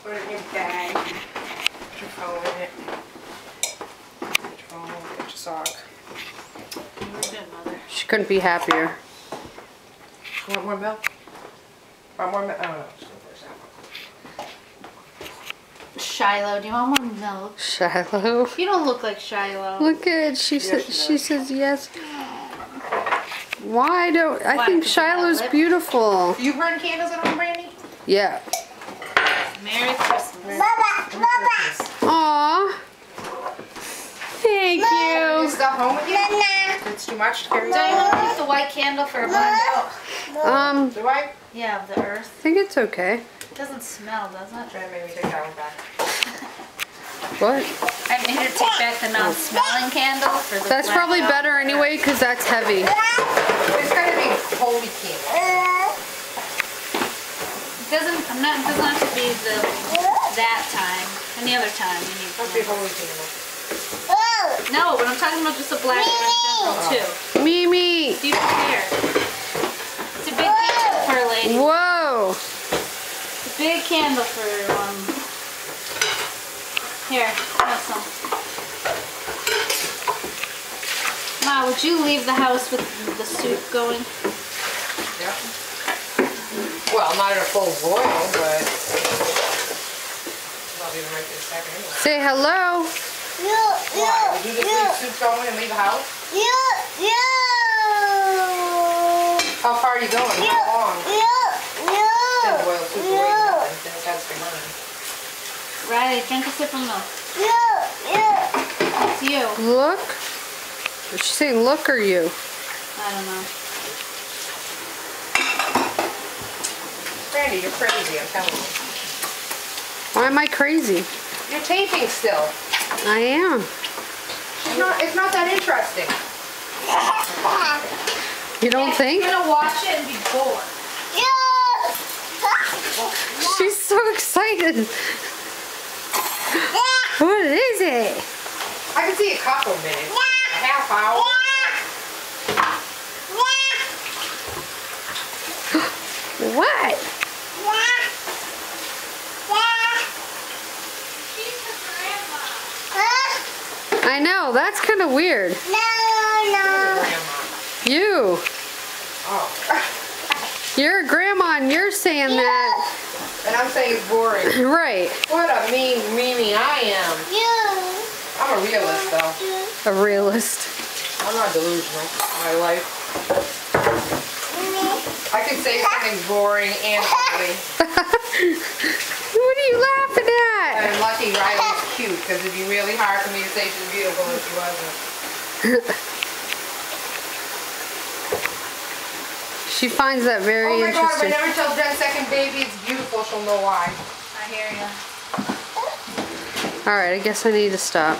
Put it in your bag. Put your phone in it. Put your phone, get your sock. You're good, Mother. She couldn't be happier. You want more milk? Want more milk? Oh, no. Shiloh, do you want more milk? Shiloh. You don't look like Shiloh. Look at she said. She says yes. Why don't I Why, think 'cause of that Shiloh's lip? beautiful? You burn candles at home, Brandy? Yeah. Merry Christmas. Aw. Thank You you. stuff home with you? It's too much to carry. Don't you want to keep the white candle for a month? Do I? Yeah, of the earth. I think it's okay. It doesn't smell, does it? Try to maybe take that one back. What? I made her take back the non-smelling candle for the That's black probably dog. better anyway, because that's heavy. It's gotta be holy candle. It doesn't have to be that time. Any other time you need. Must be holy candle. No, but I'm talking about just a black one in general too. Mimi. Do you care? It's a big candle for a lady. Whoa. It's a big candle for Here, have some. Ma, would you leave the house with the soup going? Yeah. Well, not in a full boil, but not even right this second anyway. Say hello. Why? Would you just leave soup going and leave the house? How far are you going? How long? Then boil soup away and nothing. Then it has to be running. Riley, drink a sip of milk. It's you. Look. Is she saying look or you? I don't know. Brandy, you're crazy, I'm telling you. Why am I crazy? You're taping still. I am. It's not that interesting. You don't think? You're gonna watch it and be bored. She's so excited. What is it? I can see a couple minutes. A half hour. What? I know, that's kind of weird. Grandma. You. Oh. You're a grandma and you're saying that. And I'm saying it's boring. Right. What a mean Mimi I am. I'm a realist though. A realist. I'm not delusional in my life. I can say something's boring and ugly. What are you laughing at? And I'm lucky Riley's cute because it'd be really hard for me to say she's beautiful if she wasn't. She finds that very Oh my God, if I interesting. never tell Jen's second baby it's beautiful, she'll know why. I hear ya. Alright, I guess I need to stop.